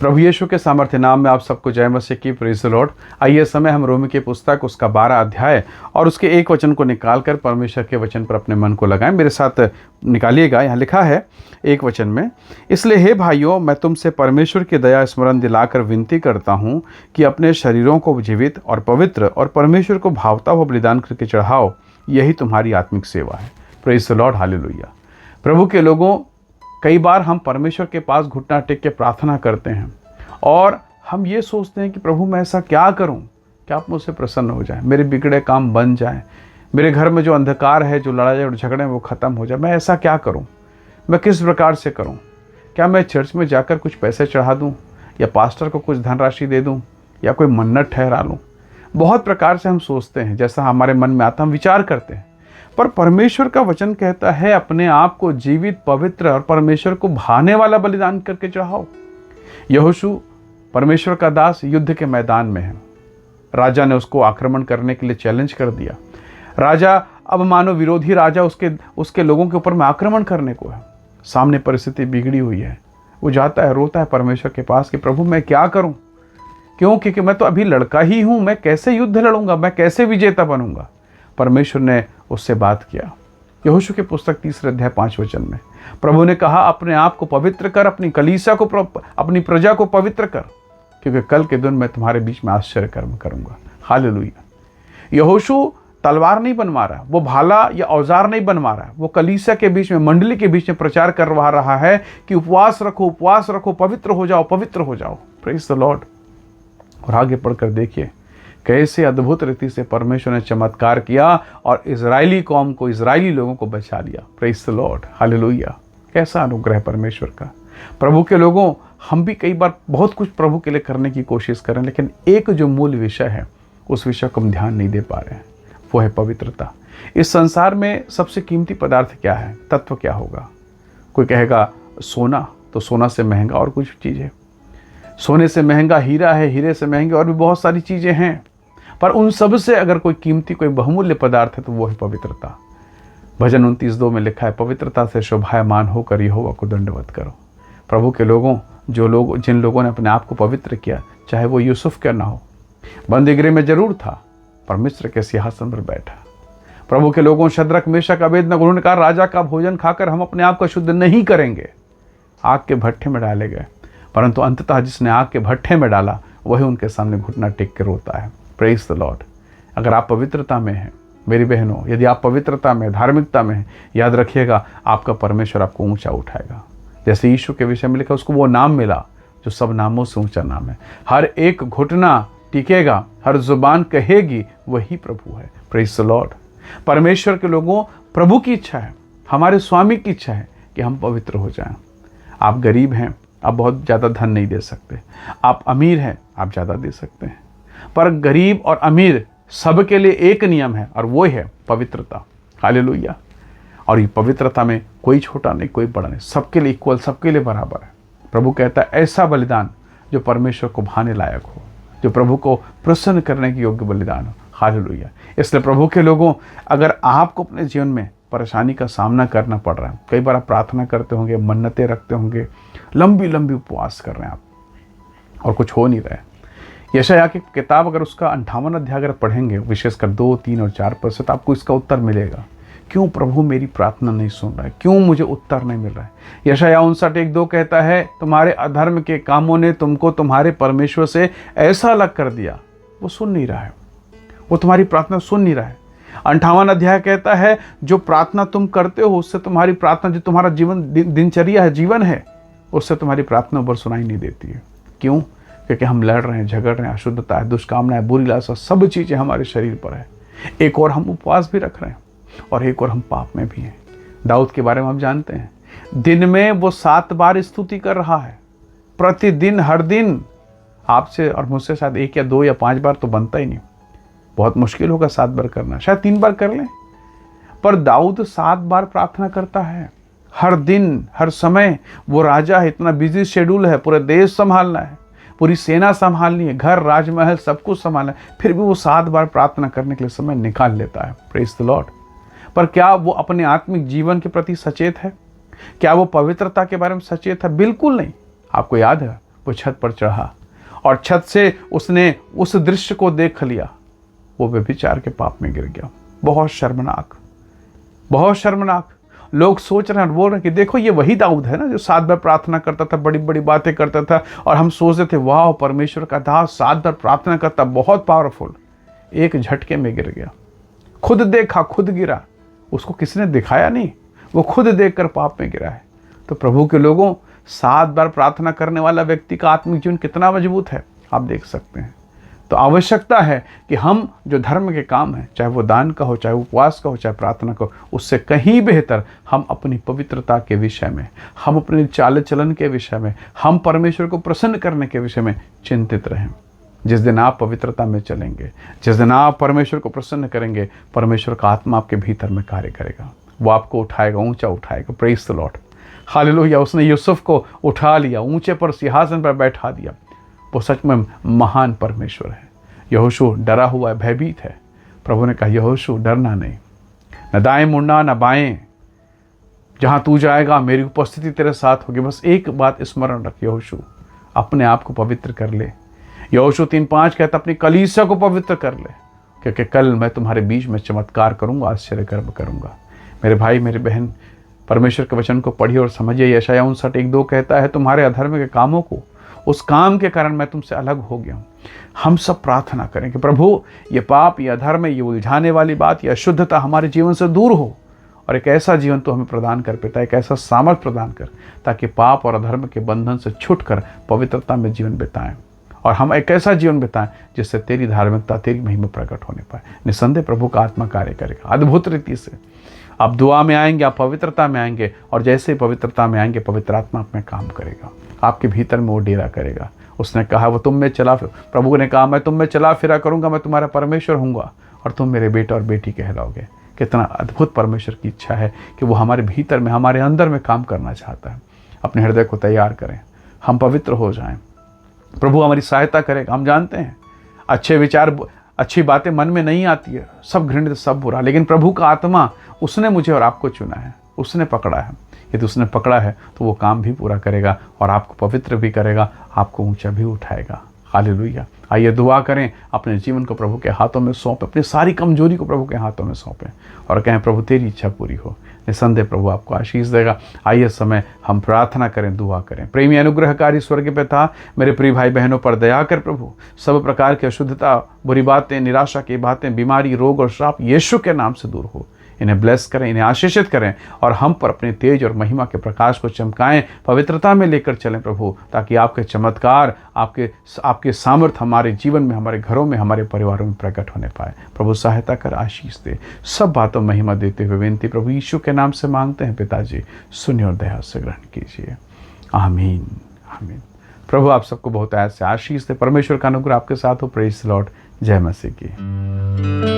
प्रभु यीशु के सामर्थ्य नाम में आप सबको जय मसीह की। Praise the Lord. आइए समय हम रोमी की पुस्तक उसका 12 अध्याय और उसके एक वचन को निकालकर परमेश्वर के वचन पर अपने मन को लगाएं। मेरे साथ निकालिएगा। यहाँ लिखा है एक वचन में, इसलिए हे भाइयों, मैं तुमसे परमेश्वर की दया स्मरण दिलाकर विनती करता हूँ कि अपने शरीरों को जीवित और पवित्र और परमेश्वर को भावता हुआ बलिदान करके चढ़ाओ, यही तुम्हारी आत्मिक सेवा है। Praise the Lord. हालेलुया। प्रभु के लोगों, कई बार हम परमेश्वर के पास घुटना टेक के प्रार्थना करते हैं और हम ये सोचते हैं कि प्रभु मैं ऐसा क्या करूं कि आप मुझसे प्रसन्न हो जाएं, मेरे बिगड़े काम बन जाएं, मेरे घर में जो अंधकार है, जो लड़ाई और झगड़े हैं वो ख़त्म हो जाए। मैं ऐसा क्या करूं, मैं किस प्रकार से करूं? क्या मैं चर्च में जाकर कुछ पैसे चढ़ा दूं या पास्टर को कुछ धनराशि दे दूं या कोई मन्नत ठहरा लूं? बहुत प्रकार से हम सोचते हैं, जैसा हमारे मन में आता हम विचार करते हैं। पर परमेश्वर का वचन कहता है अपने आप को जीवित, पवित्र और परमेश्वर को भाने वाला बलिदान करके चढ़ाओ। यहोशू परमेश्वर का दास युद्ध के मैदान में है। राजा ने उसको आक्रमण करने के लिए चैलेंज कर दिया। राजा अब मानो विरोधी राजा उसके लोगों के ऊपर में आक्रमण करने को है। सामने परिस्थिति बिगड़ी हुई है। वो जाता है, रोता है परमेश्वर के पास कि प्रभु मैं क्या करूं? क्यों? क्योंकि मैं तो अभी लड़का ही हूं, मैं कैसे युद्ध लड़ूंगा, मैं कैसे विजेता बनूंगा? परमेश्वर ने उससे बात किया। यहोशू की पुस्तक 3 अध्याय 5 वचन में प्रभु ने कहा, अपने आप को पवित्र कर, अपनी कलीसिया को, अपनी प्रजा को पवित्र कर, क्योंकि कल के दिन मैं तुम्हारे बीच में आश्चर्य कर्म करूंगा। हालेलुया। यहोशू तलवार नहीं बनवा रहा, वो भाला या औजार नहीं बनवा रहा, वो कलीसिया के बीच में, मंडली के बीच में प्रचार करवा रहा है कि उपवास रखो, उपवास रखो, पवित्र हो जाओ, पवित्र हो जाओ। Praise the Lord. और आगे पढ़कर देखिए कैसे अद्भुत रीति से परमेश्वर ने चमत्कार किया और इजरायली कौम को, इजरायली लोगों को बचा लिया। Praise the Lord. हालेलुया। कैसा अनुग्रह परमेश्वर का। प्रभु के लोगों, हम भी कई बार बहुत कुछ प्रभु के लिए करने की कोशिश करें, लेकिन एक जो मूल विषय है उस विषय को हम ध्यान नहीं दे पा रहे हैं, वो है पवित्रता। इस संसार में सबसे कीमती पदार्थ क्या है? तत्व क्या होगा? कोई कहेगा सोना, तो सोना से महंगा और कुछ चीज़ है। सोने से महंगा हीरा है, हीरे से महंगे और भी बहुत सारी चीज़ें हैं। पर उन सब से अगर कोई कीमती, कोई बहुमूल्य पदार्थ है तो वो है पवित्रता। भजन 29:2 में लिखा है, पवित्रता से शोभायमान होकर यहोवा को दंडवत करो। प्रभु के लोगों, जिन लोगों ने अपने आप को पवित्र किया, चाहे वो यूसुफ क्या ना हो, बंदीगृह में जरूर था पर मिस्र के सिंहासन पर बैठा। प्रभु के लोगों, शद्रक, मेशक, अबेदनगो, उन्होंने कहा राजा का भोजन खाकर हम अपने आप को शुद्ध नहीं करेंगे। आग के भट्ठे में डाले गए, परंतु अंततः जिसने आग के भट्ठे में डाला वही उनके सामने घुटना टेक के रोता है। Praise the Lord. अगर आप पवित्रता में हैं मेरी बहनों, यदि आप पवित्रता में, धार्मिकता में हैं, याद रखिएगा आपका परमेश्वर आपको ऊंचा उठाएगा। जैसे यीशु के विषय में लिखा, उसको वो नाम मिला जो सब नामों से ऊंचा नाम है। हर एक घुटना टिकेगा, हर जुबान कहेगी वही प्रभु है। Praise the Lord. परमेश्वर के लोगों, प्रभु की इच्छा है, हमारे स्वामी की इच्छा है कि हम पवित्र हो जाएं। आप गरीब हैं, आप बहुत ज़्यादा धन नहीं दे सकते। आप अमीर हैं, आप ज़्यादा दे सकते हैं। पर गरीब और अमीर सबके लिए एक नियम है और वो है पवित्रता। हालेलुया। और ये पवित्रता में कोई छोटा नहीं, कोई बड़ा नहीं, सबके लिए इक्वल, सबके लिए बराबर है। प्रभु कहता है ऐसा बलिदान जो परमेश्वर को भाने लायक हो, जो प्रभु को प्रसन्न करने के योग्य बलिदान हो। हालेलुया। इसलिए प्रभु के लोगों, अगर आपको अपने जीवन में परेशानी का सामना करना पड़ रहा है, कई बार आप प्रार्थना करते होंगे, मन्नतें रखते होंगे, लंबी लंबी उपवास कर रहे हैं आप और कुछ हो नहीं रहा है। यशायाह की किताब अगर उसका 58 अध्याय अगर पढ़ेंगे, विशेषकर 2, 3 और 4 पद से, तो आपको इसका उत्तर मिलेगा। क्यों प्रभु मेरी प्रार्थना नहीं सुन रहा है? क्यों मुझे उत्तर नहीं मिल रहा है? यशायाह 59:1-2 कहता है, तुम्हारे अधर्म के कामों ने तुमको तुम्हारे परमेश्वर से ऐसा अलग कर दिया, वो सुन नहीं रहा है, वो तुम्हारी प्रार्थना सुन नहीं रहा है। 58 अध्याय कहता है, जो प्रार्थना तुम करते हो उससे तुम्हारी प्रार्थना, जो तुम्हारा जीवन दिनचर्या है, जीवन है, उससे तुम्हारी प्रार्थना ऊपर सुनाई नहीं देती है। क्यों? क्योंकि हम लड़ रहे हैं, झगड़ रहे हैं, अशुद्धता है, दुष्कामनाएं, बुरी लालसा, सब चीज़ें हमारे शरीर पर है। एक और हम उपवास भी रख रहे हैं और एक और हम पाप में भी हैं। दाऊद के बारे में हम जानते हैं, दिन में वो 7 बार स्तुति कर रहा है, प्रतिदिन, हर दिन। आपसे और मुझसे शायद 1 या 2 या 5 बार तो बनता ही नहीं, बहुत मुश्किल होगा 7 बार करना, शायद 3 बार कर लें। पर दाऊद 7 बार प्रार्थना करता है, हर दिन, हर समय। वो राजा है, इतना बिजी शेड्यूल है, पूरे देश संभालना है, पूरी सेना संभालनी है, घर, राजमहल, सब कुछ संभालना है, फिर भी वो 7 बार प्रार्थना करने के लिए समय निकाल लेता है। Praise the Lord. पर क्या वो अपने आत्मिक जीवन के प्रति सचेत है? क्या वो पवित्रता के बारे में सचेत है? बिल्कुल नहीं। आपको याद है वो छत पर चढ़ा और छत से उसने उस दृश्य को देख लिया। वो व्यभिचार के पाप में गिर गया। बहुत शर्मनाक, बहुत शर्मनाक। लोग सोच रहे हैं और बोल रहे हैं कि देखो ये वही दाऊद है ना जो 7 बार प्रार्थना करता था, बड़ी बड़ी बातें करता था, और हम सोचते थे वाह परमेश्वर का दास 7 बार प्रार्थना करता, बहुत पावरफुल। एक झटके में गिर गया। खुद देखा, खुद गिरा, उसको किसने दिखाया नहीं, वो खुद देखकर पाप में गिरा है। तो प्रभु के लोगों, 7 बार प्रार्थना करने वाला व्यक्ति का आत्मिक जीवन कितना मजबूत है आप देख सकते हैं। तो आवश्यकता है कि हम जो धर्म के काम हैं, चाहे वो दान का हो, चाहे उपवास का हो, चाहे प्रार्थना का हो, उससे कहीं बेहतर हम अपनी पवित्रता के विषय में, हम अपने चाल चलन के विषय में, हम परमेश्वर को प्रसन्न करने के विषय में चिंतित रहें। जिस दिन आप पवित्रता में चलेंगे, जिस दिन आप परमेश्वर को प्रसन्न करेंगे, परमेश्वर का आत्मा आपके भीतर में कार्य करेगा। वो आपको उठाएगा, ऊंचा उठाएगा। Praise the Lord, hallelujah. उसने यूसुफ को उठा लिया, ऊंचे पर सिंहासन पर बैठा दिया। वो सच में महान परमेश्वर है। यहोशू डरा हुआ है, भयभीत है। प्रभु ने कहा यहोशू डरना नहीं, न दाएं मुड़ना न बाएं, जहां तू जाएगा मेरी उपस्थिति तेरे साथ होगी। बस एक बात स्मरण रख यहोशू, अपने आप को पवित्र कर ले। यहोशू 3:5 कहता अपनी कलीसिया को पवित्र कर ले, क्योंकि कल मैं तुम्हारे बीच में चमत्कार करूंगा, आश्चर्य कर्म करूंगा। मेरे भाई मेरे बहन, परमेश्वर के वचन को पढ़िए और समझिए। यशायाह 59:1-2 कहता है तुम्हारे अधर्म के कामों को, उस काम के कारण मैं तुमसे अलग हो गया हूँ। हम सब प्रार्थना करें कि प्रभु ये पाप, ये अधर्म, ये उलझाने वाली बात, ये अशुद्धता हमारे जीवन से दूर हो, और एक ऐसा जीवन तो हमें प्रदान कर पिता, एक ऐसा सामर्थ प्रदान कर, ताकि पाप और अधर्म के बंधन से छूटकर पवित्रता में जीवन बिताएं, और हम एक ऐसा जीवन बिताएं जिससे तेरी धार्मिकता, तेरी महिमा प्रकट होने पाए। निसंदेह प्रभु का आत्मा कार्य करेगा अद्भुत रीति से। आप दुआ में आएंगे, आप पवित्रता में आएंगे, और जैसे ही पवित्रता में आएंगे पवित्र आत्मा आप में काम करेगा, आपके भीतर में वो डेरा करेगा। उसने कहा वो तुम में चला, प्रभु ने कहा मैं तुम में चला फिरा करूंगा, मैं तुम्हारा परमेश्वर हूँगा और तुम मेरे बेटा और बेटी कहलाओगे। कितना अद्भुत परमेश्वर की इच्छा है कि वो हमारे भीतर में, हमारे अंदर में काम करना चाहता है। अपने हृदय को तैयार करें, हम पवित्र हो जाएं, प्रभु हमारी सहायता करेगा। हम जानते हैं अच्छे विचार, अच्छी बातें मन में नहीं आती है, सब घृणित, सब बुरा, लेकिन प्रभु का आत्मा उसने मुझे और आपको चुना है, उसने पकड़ा है। यदि उसने पकड़ा है तो वो काम भी पूरा करेगा और आपको पवित्र भी करेगा, आपको ऊंचा भी उठाएगा। हालेलुया। आइए दुआ करें, अपने जीवन को प्रभु के हाथों में सौंपें, अपनी सारी कमजोरी को प्रभु के हाथों में सौंपें और कहें प्रभु तेरी इच्छा पूरी हो। निसंदेह प्रभु आपको आशीष देगा। आइए समय हम प्रार्थना करें, दुआ करें। प्रेमी अनुग्रहकारी स्वर्ग पिता, मेरे प्रिय भाई बहनों पर दया कर प्रभु। सब प्रकार की अशुद्धता, बुरी बातें, निराशा की बातें, बीमारी, रोग और श्राप यीशु के नाम से दूर हो। इन्हें ब्लेस करें, इन्हें आशीषित करें और हम पर अपने तेज और महिमा के प्रकाश को चमकाएं, पवित्रता में लेकर चलें प्रभु, ताकि आपके चमत्कार, आपके सामर्थ हमारे जीवन में, हमारे घरों में, हमारे परिवारों में प्रकट होने पाए। प्रभु सहायता कर, आशीष दे। सब बातों में महिमा देते हुए विनती प्रभु यीशु के नाम से मांगते हैं पिताजी, सुनिए और दया से ग्रहण कीजिए। आमीन, आमीन। प्रभु आप सबको बहुत ऐसे आशीष दे। परमेश्वर का अनुग्रह आपके साथ हो। Praise the Lord. जय मसीह की।